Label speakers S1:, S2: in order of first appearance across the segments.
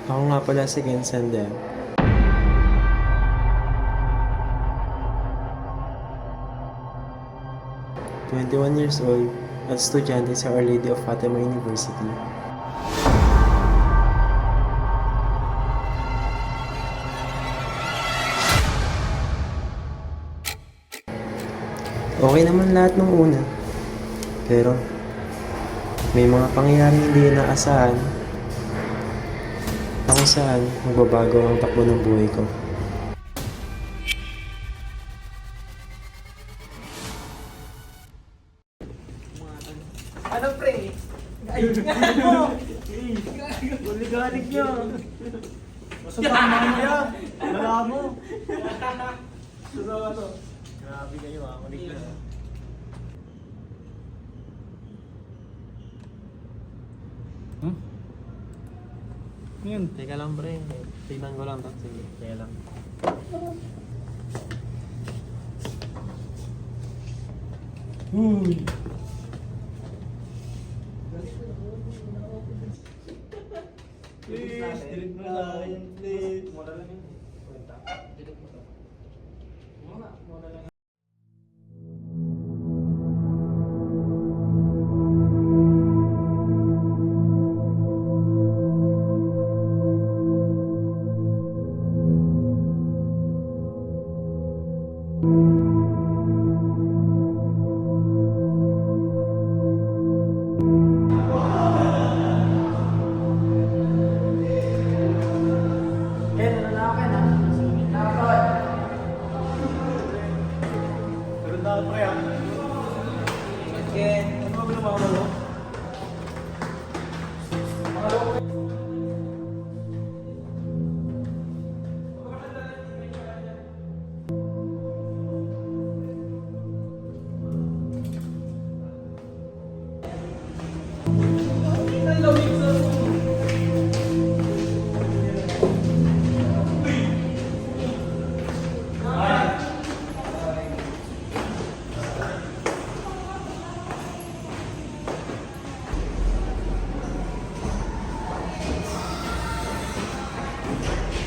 S1: Ako nga pala si Ken Sandel. 21 years old at estudyante sa Our Lady of Fatima University. Okay naman lahat nung una. Pero may mga pangyayaring hindi inaasahan na kung saan magbabago ang takbo ng buhay ko.
S2: Ano pre? Ay, mo! Galing niya. Masama naman niya. Wala mo. Masama to. Grabe kayo kunik na. Yan.
S1: Teka lang pre, tignan ko lang to. Sige, teka lang.
S2: Uy. Please, delete mo na yan, please. Mura lang yun. Delete mo to. Mura lang.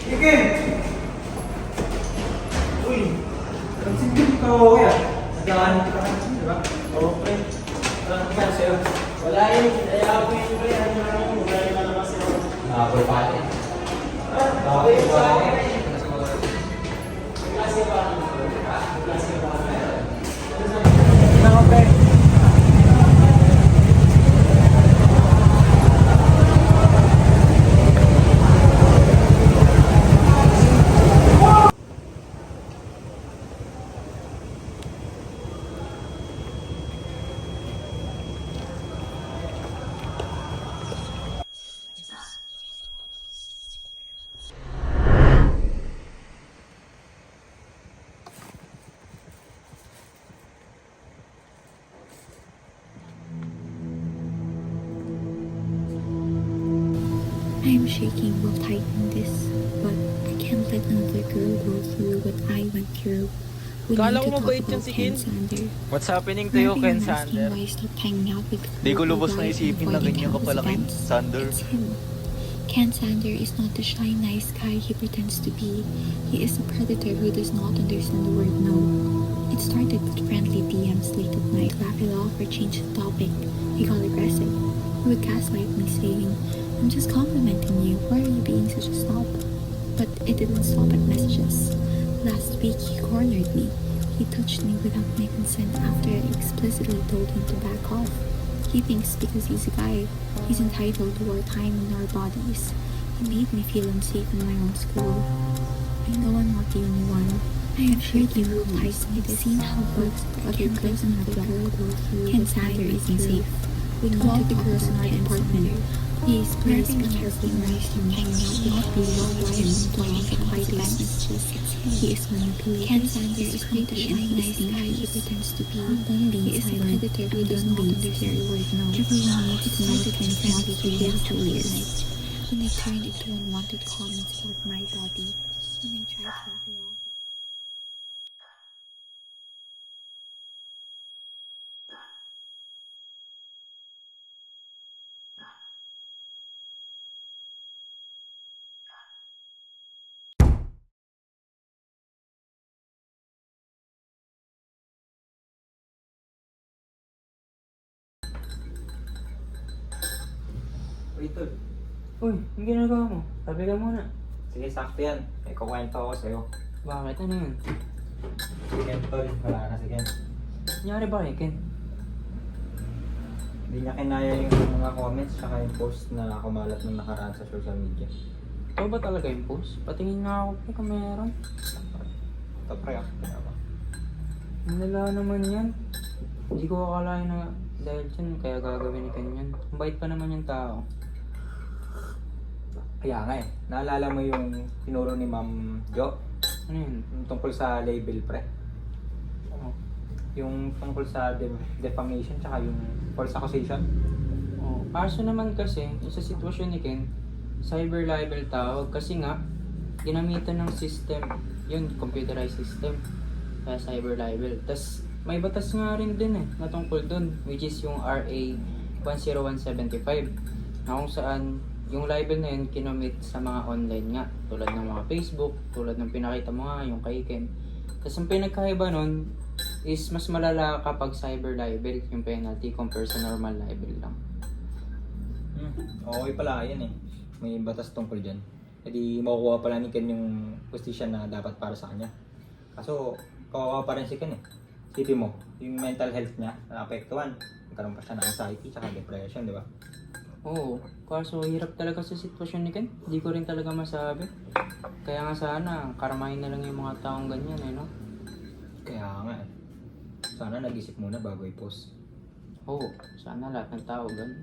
S2: Sige! Uy! Nagsindig ka ako kaya. Nagkakanit ka kansin, di ba? Oo, pre. Ano ka sa'yo? Wala yun. Kaya ako yun, pre. Ano na lang, wala yun na naman sa'yo.
S3: Nakapul pati.
S2: Okay, sa akin. Klase ba? Klase ba? Ano, pre?
S4: I am shaking while typing this, but I can't let another girl go through what I went through. We
S5: Kala
S4: need
S5: ko
S4: to talk
S5: mabait
S4: about
S5: yan si
S4: Ken
S5: Ken.
S4: Sander.
S5: What's happening to you,
S4: Marvin,
S5: Ken
S4: I'm asking
S5: Sander?
S4: why you stopped hanging out with
S5: Di ko
S4: Kurt
S5: lubos na
S4: Wright and
S5: isipin na
S4: avoiding
S5: ganyan ka
S4: campus
S5: pala, Ken
S4: events.
S5: Sander.
S4: It's him. Ken Sander is not the shy, nice guy he pretends to be. He is a predator who does not understand the word no. It started with friendly DMs late at night, laugh it off or change the topic. He got aggressive. He would gaslight me saying, I'm just complimenting you. Why are you being such a snob? But it didn't stop at messages. Last week, he cornered me. He touched me without my consent after I explicitly told him to back off. He thinks because he's a guy, he's entitled to our time and our bodies. He made me feel unsafe in my own school. I know I'm not the only one. I have heard you realize I've seen how both other girls and other girl go through. Ken Sander isn't safe. We need to talk girls in our department. Please be careful and nice to hanging out with not be long lives and playing at quiet events. He is manipulative. Ken Sander is not the shy, nice guy he pretends to be. He is a predator who does not understand the word no. Everyone needs to know that Ken Sander truly is. When I turned into unwanted comments about my body, when I tried to laugh it off.
S2: Uy, tol.
S3: Uy, ang ginagawa mo? Sabi ka muna.
S2: Sige, sakto yan. May kukwento ako sa'yo.
S3: Bakit? Ano yun?
S2: Sige, tol. Wala na, sige.
S3: Nangyari ba kay Ken?
S2: Hindi niya kinaya yung mga comments tsaka yung post na kumalat nung nakaraan sa social media.
S3: Ito ba talaga yung post? Patingin nga ako kung meron.
S2: Ito, pre. Ako.
S3: Nala naman yan. Hindi ko akalain na dahil dyan kaya gagawin ni Ken yan. Ang bait pa naman yung tao.
S2: Kaya nga eh. Naalala mo yung tinuro ni Ma'am Jo?
S3: Ano yun?
S2: Yung tungkol sa label, pre.
S3: Oo.
S2: Yung tungkol sa defamation tsaka yung false accusation.
S3: Oh, kaso naman kasi, yung sa sitwasyon ni Ken, cyber libel tawag kasi nga, ginamitan ng system, yun, computerized system, kaya cyber libel. Tas may batas nga rin din na tungkol dun, which is yung RA 10175, na kung saan yung libel na yun kinomit sa mga online nga, tulad ng mga Facebook, tulad ng pinakita mo nga, yung kay Ken. Tas ang pinagkaiba nun, is mas malala kapag cyber libel yung penalty compared sa normal libel lang.
S2: Okay pala, yan eh. May batas tungkol dyan. E di makukuha pala ni Ken yung posisyon na dapat para sa kanya. Kaso, kawawa pa rin si Ken eh. Isipin mo, yung mental health niya, naapektuhan. Nagkaroon pa siya ng anxiety tsaka depression, di ba?
S3: Oo, kaso hirap talaga sa sitwasyon ni Ken. Hindi ko rin talaga masabi. Kaya nga sana, karamahin na lang yung mga taong ganyan no?
S2: Kaya nga eh. Sana nag-isip muna bago i-post.
S3: Oo, sana lahat ng tao ganun.